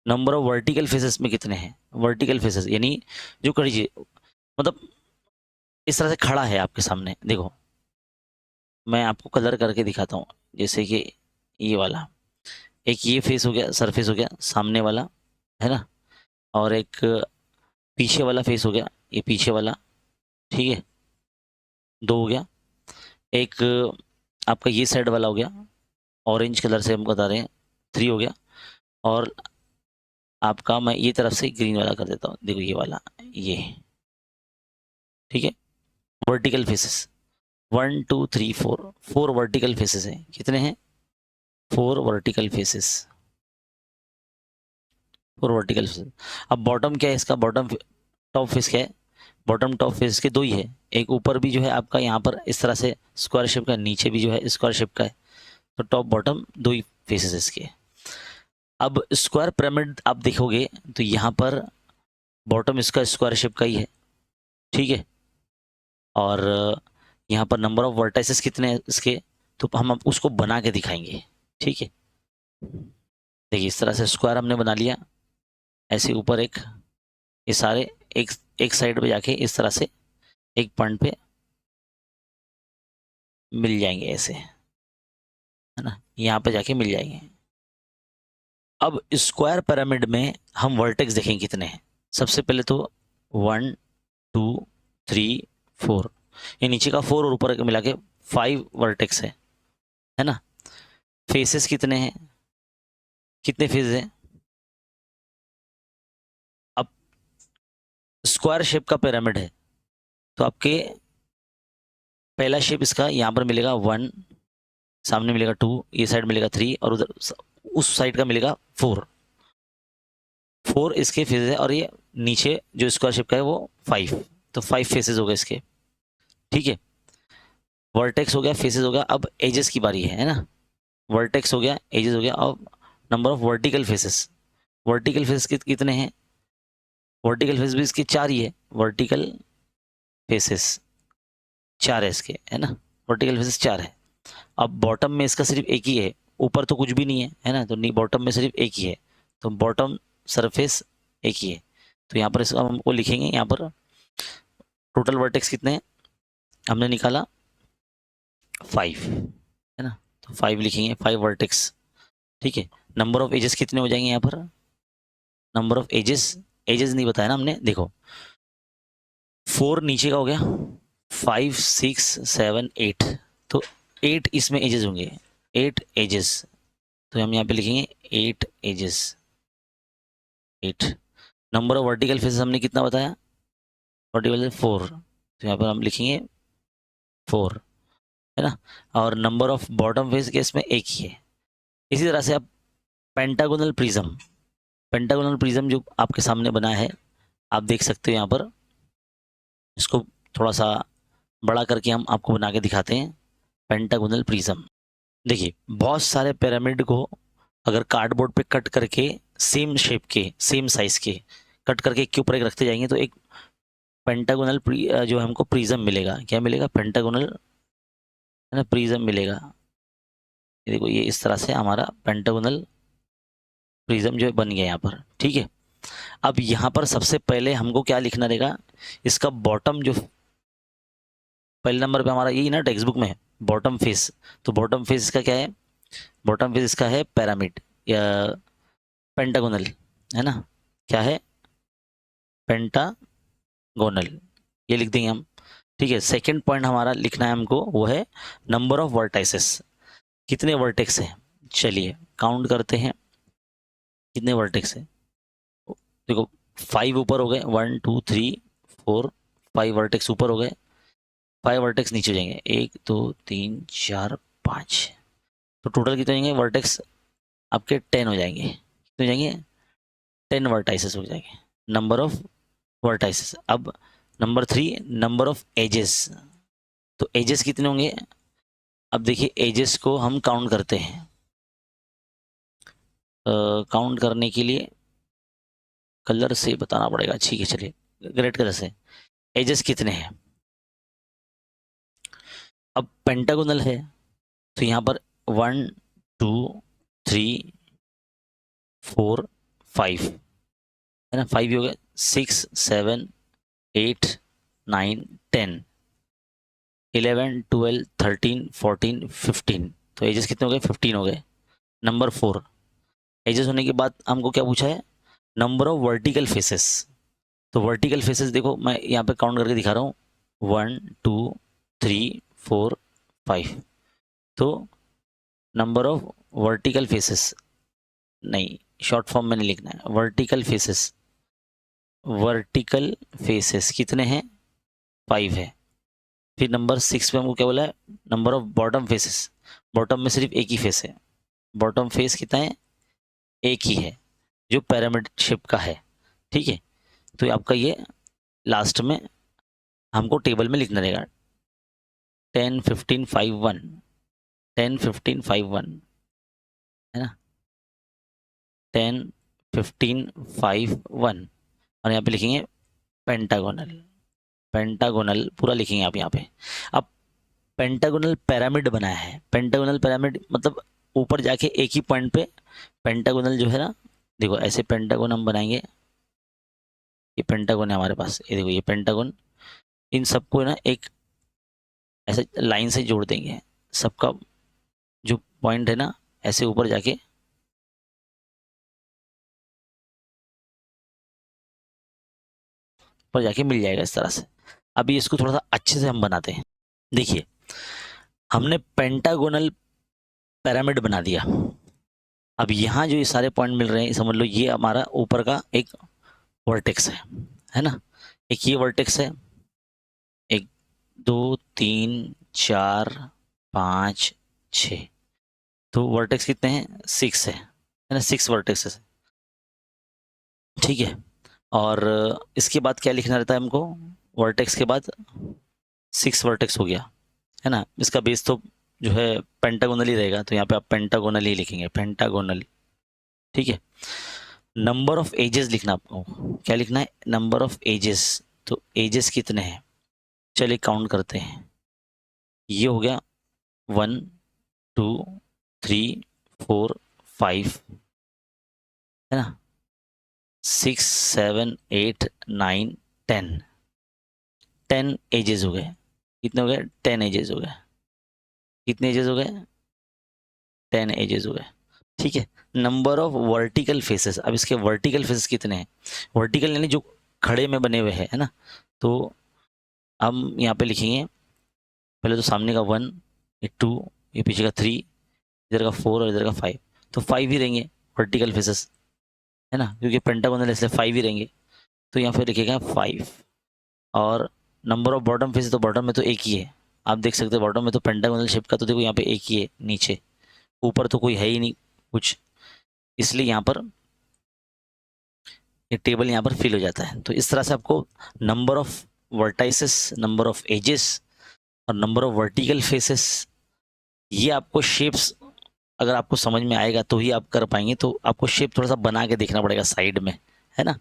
नंबर ऑफ वर्टिकल फेसेस में कितने हैं, वर्टिकल फेसेस यानी जो कर लीजिए मतलब इस तरह से खड़ा है आपके सामने, देखो मैं आपको कलर करके दिखाता हूँ। जैसे कि ये वाला, एक ये फेस हो गया, सरफेस हो गया सामने वाला, है ना, और एक पीछे वाला फेस हो गया, ये पीछे वाला। ठीक है, 2 हो गया। एक आपका ये साइड वाला हो गया, ऑरेंज कलर से हम बता रहे हैं, 3 हो गया। और आपका मैं ये तरफ से ग्रीन वाला कर देता हूँ, देखो ये वाला, ये ठीक है। वर्टिकल फेसेस 1 2 3 4, 4 वर्टिकल फेसेस हैं। कितने हैं? 4 वर्टिकल फेसेस, 4 वर्टिकल फेसेस। अब बॉटम क्या है इसका? बॉटम टॉप फेस क्या है? बॉटम टॉप फेस के 2 ही है। एक ऊपर भी जो है आपका यहाँ पर इस तरह से स्क्वायर शेप का, नीचे भी जो है स्क्वायर शेप का है। तो टॉप बॉटम 2 ही फेसेस इसके। अब स्क्वायर पिरामिड आप देखोगे तो यहाँ पर बॉटम इसका स्क्वायर शेप का ही है, ठीक है। और यहाँ पर नंबर ऑफ वर्टाइसेस कितने हैं इसके, तो हम अब उसको बना के दिखाएंगे, ठीक है। देखिए इस तरह से स्क्वायर हमने बना लिया, ऐसे ऊपर एक, ये सारे एक एक साइड पे जाके इस तरह से एक पॉइंट पे मिल जाएंगे ऐसे, है ना, यहाँ पे जाके मिल जाएंगे। अब स्क्वायर पिरामिड में हम वर्टेक्स देखेंगे कितने हैं। सबसे पहले तो 1 2 3 4, ये नीचे का 4 और ऊपर का मिला के 5 वर्टेक्स है ना। फेसेस कितने हैं? कितने फेस हैं? अब स्क्वायर शेप का पिरामिड है तो आपके पहला शेप इसका यहाँ पर मिलेगा 1, सामने मिलेगा 2, ये साइड मिलेगा 3 और उधर उस साइड का मिलेगा 4। 4 इसके फेसेस है और ये नीचे जो स्क्वायर शेप का है वो 5। तो 5 फेसेस हो गए इसके, ठीक है। वर्टेक्स हो गया, फेसेस हो गया, अब एजेस की बारी है ना। वर्टेक्स हो गया, एजेस हो गया, अब number of vertical faces. Vertical faces कितने हैं? वर्टिकल फेस भी इसके 4 ही है। वर्टिकल फेसेस 4 है इसके, है ना। वर्टिकल फेसेस 4 है। अब बॉटम में इसका सिर्फ एक ही है, ऊपर तो कुछ भी नहीं है ना। तो नहीं, बॉटम में सिर्फ एक ही है, तो बॉटम सरफेस एक ही है। तो यहाँ पर इसका हमको लिखेंगे, यहाँ पर टोटल वर्टेक्स कितने हैं हमने निकाला 5, है ना। तो 5 लिखेंगे, 5 वर्टेक्स, ठीक है। नंबर ऑफ एजेस कितने हो जाएंगे यहाँ पर? नंबर ऑफ एजेस, एजेस नहीं बताया ना हमने, देखो 4 नीचे का हो गया, 5 6 7 8, तो 8 इसमें एजेस होंगे, 8 एजेस। तो हम यहाँ पे लिखेंगे 8 edges, 8। Number of vertical faces हमने कितना बताया? वर्टिकल 4, तो यहाँ पर हम लिखेंगे 4, है ना। और नंबर ऑफ बॉटम फेस के इसमें एक ही है। इसी तरह से आप पेंटागोनल प्रिज्म, पेंटागोनल प्रिज्म जो आपके सामने बना है, आप देख सकते हो यहाँ पर। इसको थोड़ा सा बड़ा करके हम आपको बना के दिखाते हैं। पेंटागोनल प्रिज्म, देखिए बहुत सारे पिरामिड को अगर कार्डबोर्ड पे कट करके सेम शेप के, सेम साइज के कट करके एक के ऊपर एक रखते जाएंगे तो एक पेंटागोनल जो हमको प्रिज्म मिलेगा। क्या मिलेगा? पेंटागोनल, है ना, प्रिज्म मिलेगा। ये देखो, ये इस तरह से हमारा पेंटागोनल प्रिज्म जो है बन गया यहाँ पर, ठीक है। अब यहाँ पर सबसे पहले हमको क्या लिखना रहेगा? इसका बॉटम जो पहले नंबर पे हमारा यही ना टेक्स्ट बुक में, बॉटम फेस। तो बॉटम फेस इसका क्या है? बॉटम फेस इसका है पिरामिड या पेंटागोनल, है ना। क्या है? पेंटागोनल, ये लिख देंगे हम, ठीक है। सेकंड पॉइंट हमारा लिखना है हमको, वो है नंबर ऑफ वर्टाइसेस। कितने वर्टेक्स हैं? चलिए काउंट करते हैं कितने वर्टेक्स हैं। देखो 5 ऊपर हो गए, 1 2 3 4, 5 वर्टेक्स ऊपर हो गए, 5 वर्टेक्स नीचे जाएंगे, 1 2 3 4 5। तो टोटल कितने हो जाएंगे वर्टेक्स आपके? 10 हो जाएंगे। कितने हो जाएंगे? 10 वर्टाइसेस हो जाएंगे, नंबर ऑफ वर्टाइसेस। अब नंबर 3, नंबर ऑफ एजेस। तो एजेस कितने होंगे? अब देखिए एजेस को हम काउंट करते हैं। काउंट करने के लिए कलर से बताना पड़ेगा, ठीक है। चलिए रेड कलर से एजेस कितने हैं। अब पेंटागोनल है तो यहाँ पर 1 2 3 4 5, है ना। 5 हो गए, 6 7 8 9 10 11 12 13 14 15। तो एजेस कितने हो गए? 15 हो गए। नंबर 4, एजेस होने के बाद हमको क्या पूछा है? Number of vertical faces. तो वर्टिकल फेसेस देखो मैं यहाँ पे काउंट करके दिखा रहा हूँ, 1 2 3 4 5। तो नंबर ऑफ वर्टिकल फेसेस, नहीं शॉर्ट फॉर्म में नहीं लिखना है, वर्टिकल फेसेस, वर्टिकल फेसेस कितने हैं? 5 है। फिर नंबर 6 पे हमको क्या बोला है? Number of bottom faces, bottom में सिर्फ एक ही फेस है, बॉटम फेस कितना है? एक ही है, जो पिरामिड शेप का है। ठीक है, तो आपका ये लास्ट में हमको टेबल में लिखना रहेगा 10 15 5 1, 10 15 5 1, है ना, 10 15 5 1। और यहाँ पे लिखेंगे पेंटागोनल, पेंटागोनल पूरा लिखेंगे आप यहाँ पे। अब पेंटागोनल पिरामिड बनाया है, पेंटागोनल पिरामिड मतलब ऊपर जाके एक ही पॉइंट पे पेंटागोनल जो है ना, देखो ऐसे पेंटागोन हम बनाएंगे, ये पेंटागोन है हमारे पास, ये देखो ये पेंटागोन, इन सबको ना एक ऐसे लाइन से जोड़ देंगे, सबका जो पॉइंट है ना ऐसे ऊपर जाके मिल जाएगा इस तरह से। अभी इसको थोड़ा सा अच्छे से हम बनाते हैं। देखिए हमने पेंटागोनल पिरामिड बना दिया। अब यहाँ जो ये सारे पॉइंट मिल रहे हैं, समझ लो ये हमारा ऊपर का एक वर्टेक्स है ना, एक ये वर्टेक्स है, 1 2 3 4 5 6, तो वर्टेक्स कितने हैं? 6 है ना, 6 वर्टेक्स है। ठीक है, और इसके बाद क्या लिखना रहता है हमको? वर्टेक्स के बाद 6 वर्टेक्स हो गया, है ना, इसका बेस तो जो है पेंटागोनल ही रहेगा, तो यहाँ पे आप पेंटागोनल ही लिखेंगे, पेंटागोनल। ठीक है, नंबर ऑफ एजेस लिखना आपको, क्या लिखना है? नंबर ऑफ एजेस, तो एजेस कितने हैं? चलिए काउंट करते हैं, ये हो गया 1 2 3 4 5, है ना, 6 7 8 9 10, 10 एजेस हो गए। कितने हो गए? 10 एजेस हो गए। कितने एजेस हो गए? 10 एजेस हो गए। ठीक है, नंबर ऑफ वर्टिकल फेसेस, अब इसके वर्टिकल फेसेस कितने हैं? वर्टिकल यानी जो खड़े में बने हुए हैं, है ना, तो हम यहाँ पे लिखेंगे पहले तो सामने का 1, ये 2, ये पीछे का 3, इधर का 4 और इधर का 5, तो 5 ही रहेंगे वर्टिकल फेसेस, है ना, क्योंकि पेंटागोनल इसलिए 5 ही रहेंगे, तो यहाँ पे लिखेगा 5। और नंबर ऑफ बॉटम फेसेस, तो बॉटम में तो एक ही है, आप देख सकते हो बॉटम में तो पेंटागोनल शेप का तो देखो यहाँ पे एक ही है, नीचे ऊपर तो कोई है ही नहीं कुछ, इसलिए यहाँ पर ये टेबल यहाँ पर फिल हो जाता है। तो इस तरह से आपको number of vertices, number of edges और नंबर ऑफ वर्टिकल फेसेस, ये आपको शेप्स अगर आपको समझ में आएगा तो ही आप कर पाएंगे, तो आपको शेप थोड़ा सा बना के देखना पड़ेगा साइड में, है ना,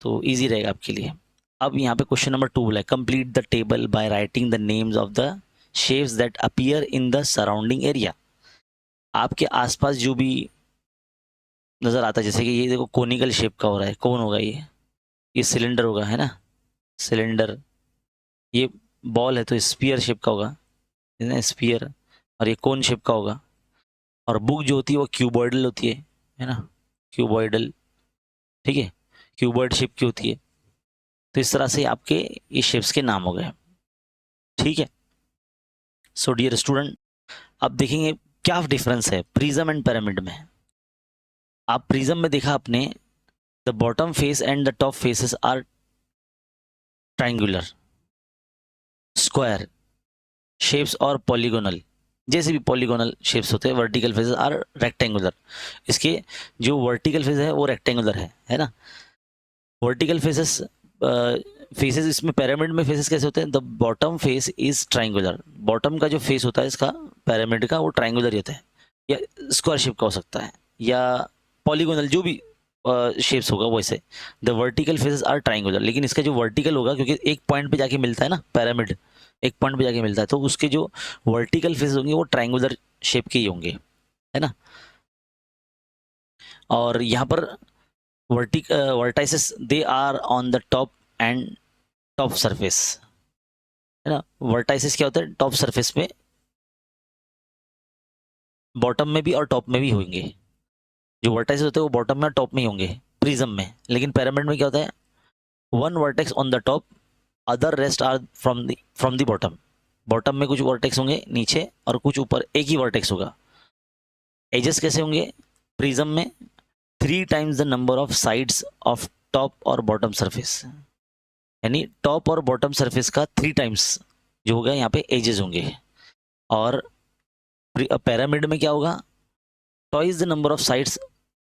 तो इजी रहेगा आपके लिए। अब यहाँ पे क्वेश्चन नंबर 2 बोला है, complete the table by writing the names of the shapes that appear in the surrounding area. आपके आसपास जो भी नजर आता है, जैसे कि ये देखो कोनिकल शेप का हो रहा है, कौन होगा ये सिलेंडर होगा, है ना, सिलेंडर, ये बॉल है तो स्फीयर शेप का होगा, है ना, स्फीयर, और ये कोन शेप का होगा, और बुक जो होती है वो क्यूबॉइडल होती है ना, क्यूबॉइडल, ठीक है, क्यूबॉइड शेप की होती है। तो इस तरह से आपके ये शेप्स के नाम हो गए। ठीक है, सो डियर स्टूडेंट, अब देखेंगे क्या डिफरेंस है प्रिज्म एंड पिरामिड में। आप प्रिज्म में देखा आपने, the bottom face and the top faces are triangular, square shapes और पॉलीगोनल, जैसे भी पॉलीगोनल शेप्स होते हैं, वर्टिकल फेसेस आर रेक्टेंगुलर, इसके जो वर्टिकल फेस है वो रेक्टेंगुलर है ना, वर्टिकल फेसेस फेसेस इसमें पिरामिड में फेसेस कैसे होते हैं? The bottom face is triangular, bottom का जो फेस होता है इसका पिरामिड का वो ट्राइंगुलर ही होता है, या स्क्वायर शेप का हो सकता है, या पॉलीगोनल, जो भी शेप्स होगा वैसे। The vertical faces are triangular, लेकिन इसका जो वर्टिकल होगा, क्योंकि एक पॉइंट पे जाके मिलता है ना पिरामिड, एक पॉइंट पे जाके मिलता है, तो उसके जो वर्टिकल फेस होंगे वो ट्राइंगुलर शेप के ही होंगे, है ना। और यहाँ पर vertices they are on the top and top surface, है ना, वर्टाइसेस क्या होता है? टॉप सरफेस में, बॉटम में भी और टॉप में भी होंगे, जो वर्टाइसेस होते हैं वो बॉटम में और टॉप में ही होंगे प्रिज्म में, लेकिन पिरामिड में क्या होता है? One vertex on the top, other rest are from the bottom, bottom में कुछ वर्टेक्स होंगे नीचे और कुछ ऊपर, एक ही वर्टेक्स होगा। एजेस कैसे होंगे प्रिज्म में? 3 times the number of sides of top और बॉटम सरफेस, यानी टॉप और बॉटम सरफेस का 3 टाइम्स जो होगा यहाँ पे एजेस होंगे। और पिरामिड में क्या होगा? Twice the number of sides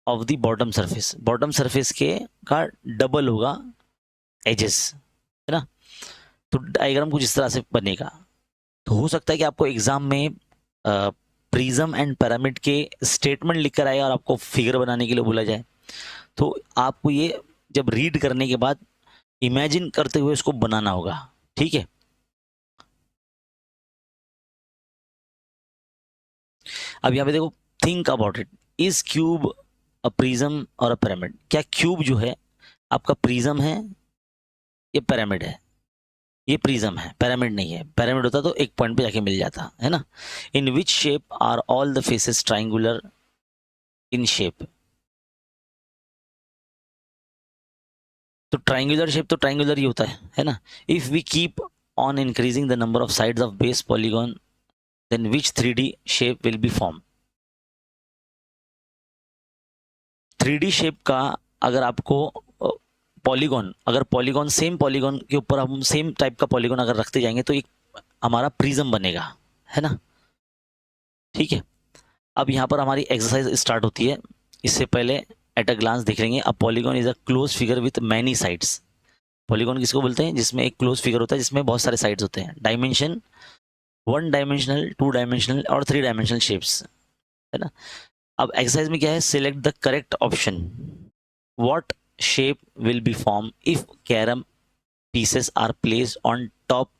of the bottom surface के का डबल होगा एजेस, है ना। तो डायग्राम कुछ इस तरह से बनेगा। तो हो सकता है कि आपको एग्जाम में प्रिज्म एंड पिरामिड के स्टेटमेंट लिख कर आए और आपको फिगर बनाने के लिए बोला जाए, तो आपको ये जब रीड करने के बाद इमेजिन करते हुए इसको बनाना होगा, ठीक है। अब यहाँ पे देखो, think about it, is cube a prism और अ पिरामिड? क्या क्यूब जो है आपका प्रिज्म है, ये पिरामिड है? ये प्रिज्म है, पिरामिड नहीं है। पिरामिड होता तो एक पॉइंट पे जाके मिल जाता, है ना। In which shape are all the faces triangular in shape? तो ट्राइंगुलर शेप तो ट्राइंगुलर ही होता है ना। If we keep on increasing the number of sides of base polygon, then which 3D shape will be form? 3D shape का अगर आपको polygon, अगर पॉलीगॉन सेम पॉलीगॉन के ऊपर हम सेम टाइप का पॉलीगॉन अगर रखते जाएंगे तो एक हमारा प्रिज्म बनेगा, है ना, ठीक है। अब यहाँ पर हमारी एक्सरसाइज स्टार्ट होती है। इससे पहले एट अ ग्लांस देख लेंगे। A polygon is a close figure with many sides. Polygon किसको बोलते हैं? जिसमें एक क्लोज फिगर होता है जिसमें बहुत सारे साइड्स होते हैं। डायमेंशन 1 डायमेंशनल, 2 डायमेंशनल और 3 डायमेंशनल शेप्स, है ना। अब एक्सरसाइज में क्या है? Select the correct option. What shape will be form if carrom pieces are placed on top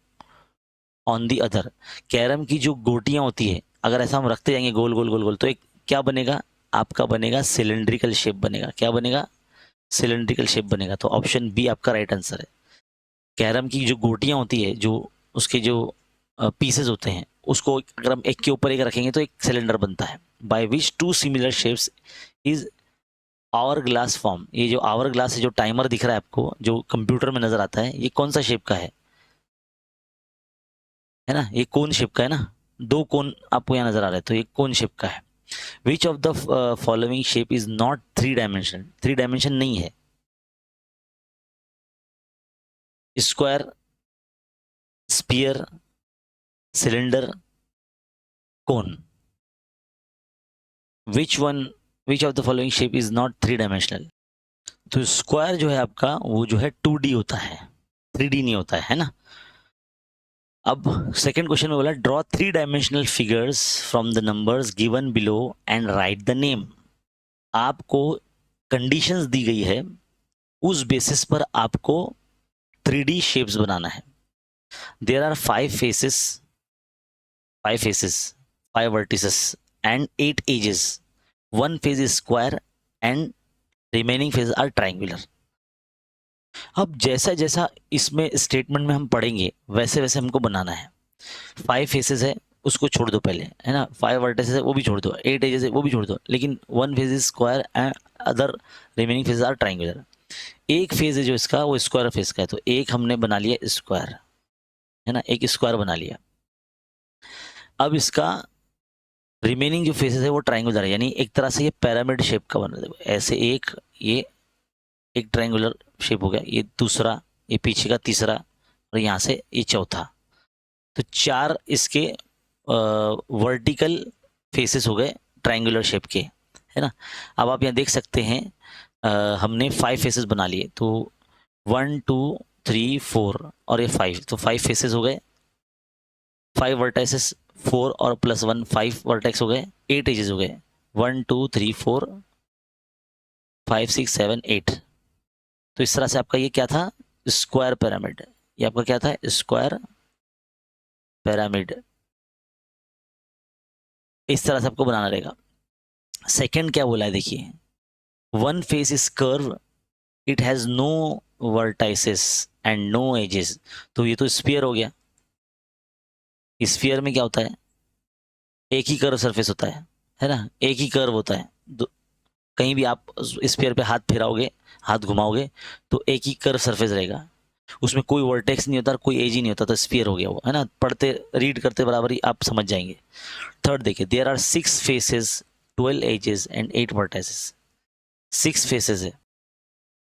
on the other? Carrom की जो गोटियां होती है अगर ऐसा हम रखते जाएंगे गोल गोल गोल गोल, तो एक क्या बनेगा आपका? बनेगा सिलेंड्रिकल शेप बनेगा। क्या बनेगा? सिलेंड्रिकल शेप बनेगा। तो ऑप्शन बी आपका राइट आंसर है। कैरम की जो गोटियां होती है, जो उसके जो पीसेस होते हैं, उसको अगर हम एक के ऊपर एक रखेंगे तो एक सिलेंडर बनता है। By which 2 similar shapes is hour glass form? ये जो आवर ग्लास है, जो टाइमर दिख रहा है आपको, जो कंप्यूटर में नजर आता है, ये कौन सा शेप का है ना? ये कोन शेप का है ना। 2 कोन आपको यहाँ नजर आ रहा है, तो ये कोन शेप का है। Which of the following shape is not 3 dimension? 3 dimension नहीं है। Square, sphere, cylinder, cone. Which one, which of the following shape is not 3 dimensional? तो स्क्वायर जो है आपका वो जो है 2D होता है, 3D नहीं होता है ना। अब सेकंड क्वेश्चन में बोला draw 3 dimensional figures from the numbers given below and right the name. आपको कंडीशंस दी गई है, उस बेसिस पर आपको 3D शेप्स बनाना है। There are 5 faces, 5 vertices and 8 edges. One face is square and remaining faces are triangular. अब जैसा जैसा इसमें स्टेटमेंट में हम पढ़ेंगे वैसे वैसे हमको बनाना है। 5 फेसेस है, उसको छोड़ दो पहले, है ना। 5 वर्टिसेस है, वो भी छोड़ दो। 8 एजेस है, वो भी छोड़ दो। लेकिन 1 face is square and other remaining faces are triangular. एक फेज है जो इसका वो स्क्वायर फेस का है, तो एक हमने बना लिया स्क्वायर, है ना, एक स्क्वायर बना लिया। अब इसका रिमेनिंग जो फेसेस है वो ट्राइंगुलर है, यानी एक तरह से ये पिरामिड शेप का बन रहा है। ऐसे एक, ये एक ट्राइंगुलर शेप हो गया, ये दूसरा, ये पीछे का तीसरा और यहाँ से ये चौथा। तो 4 इसके वर्टिकल फेसेस हो गए ट्राइंगुलर शेप के, है ना। अब आप यहाँ देख सकते हैं हमने 5 फेसेस बना लिए। तो 1 2 3 4 और ये 5, तो 5 फेसेस हो गए। 5 वर्टाइसेस, 4 और +1 5 वर्टेक्स हो गए। 8 एजेस हो गए। 1 2 3 4 5 6 7 8। तो इस तरह से आपका ये क्या था? Square pyramid. ये आपका क्या था? Square pyramid. इस तरह से आपको बनाना रहेगा। सेकंड क्या बोला है देखिए, 1 face is curve, it has no vertices and no edges. तो ये तो स्फीयर हो गया। स्फीयर में क्या होता है? एक ही कर्व सरफेस होता है ना, एक ही कर्व होता है। कहीं भी आप स्फीयर पे हाथ फिराओगे, हाथ घुमाओगे तो एक ही कर्व सरफेस रहेगा। उसमें कोई वर्टेक्स नहीं होता, कोई एज ही नहीं होता, तो स्फीयर हो गया वो, है ना। पढ़ते रीड करते बराबर ही आप समझ जाएंगे। थर्ड देखिए, there are 6 faces, 12 edges and 8 vertices. 6 faces है,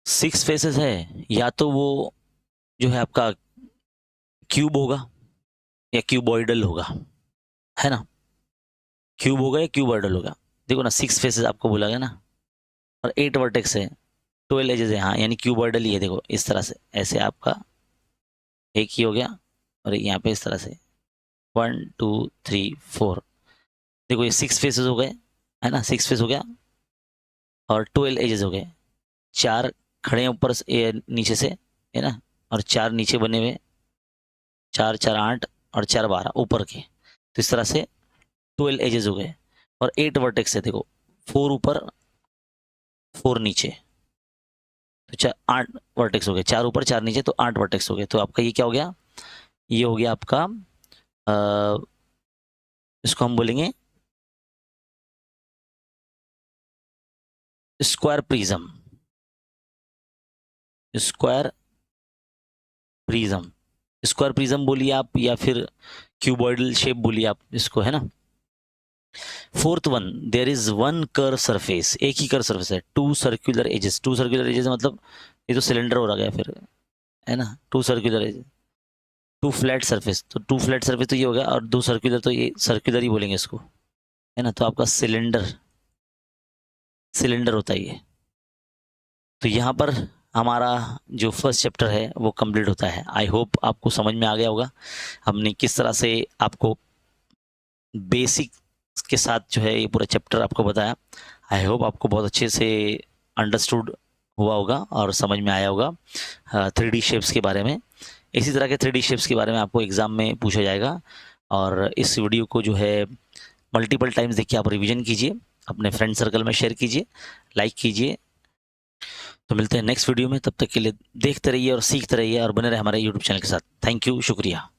6 फेसेस है, या तो वो जो है आपका क्यूब होगा या क्यूबॉइडल होगा, है ना। क्यूब होगा या क्यूबॉइडल होगा। देखो ना, 6 फेसेस आपको बोला गया ना, और 8 वर्टेक्स है, 12 एजेस है, हाँ यानी क्यूबॉइडल ही है। देखो इस तरह से, ऐसे आपका एक ही हो गया, और यहाँ पे इस तरह से 1 2 3 4। देखो ये 6 फेसेस हो गए, है ना, 6 फेस हो गया, और 12 एजेस हो गए। 4 खड़े हैं ऊपर से, नीचे से, है ना, और 4 नीचे बने हुए, 4 4 8 और 4 12 ऊपर के। तो इस तरह से 12 एजेस हो गए, और 8 वर्टेक्स है। देखो 4 ऊपर 4 नीचे, तो 8 वर्टेक्स हो गए, 4 ऊपर 4 नीचे, तो 8 वर्टेक्स हो गए। तो आपका ये क्या हो गया, ये हो गया आपका इसको हम बोलेंगे square prism. Square prism, square prism बोलिए आप, या फिर क्यूबॉइडल शेप बोलिए आप इसको, है ना। Fourth one, there is one curve surface, एक ही कर्व सरफेस है। 2 सर्कुलर एजेस, 2 सर्कुलर एजेस मतलब ये तो सिलेंडर हो रहा गया फिर, है ना। 2 सर्कुलर एजेस, 2 फ्लैट सरफेस, तो 2 फ्लैट सरफेस तो ये हो गया, और 2 सर्कुलर, तो ये सर्कुलर ही बोलेंगे इसको, है ना। तो आपका सिलेंडर, सिलेंडर होता है ये। तो यहाँ पर हमारा जो फर्स्ट चैप्टर है वो कंप्लीट होता है। आई होप आपको समझ में आ गया होगा हमने किस तरह से आपको बेसिक के साथ जो है ये पूरा चैप्टर आपको बताया। आई होप आपको बहुत अच्छे से अंडरस्टूड हुआ होगा और समझ में आया होगा 3D शेप्स के बारे में। इसी तरह के 3D शेप्स के बारे में आपको एग्ज़ाम में पूछा जाएगा, और इस वीडियो को जो है मल्टीपल टाइम्स देखिए, आप रिवीजन कीजिए, अपने फ्रेंड सर्कल में शेयर कीजिए, लाइक कीजिए। तो मिलते हैं नेक्स्ट वीडियो में, तब तक के लिए देखते रहिए और सीखते रहिए, और बने रहे हमारे यूट्यूब चैनल के साथ। थैंक यू, शुक्रिया।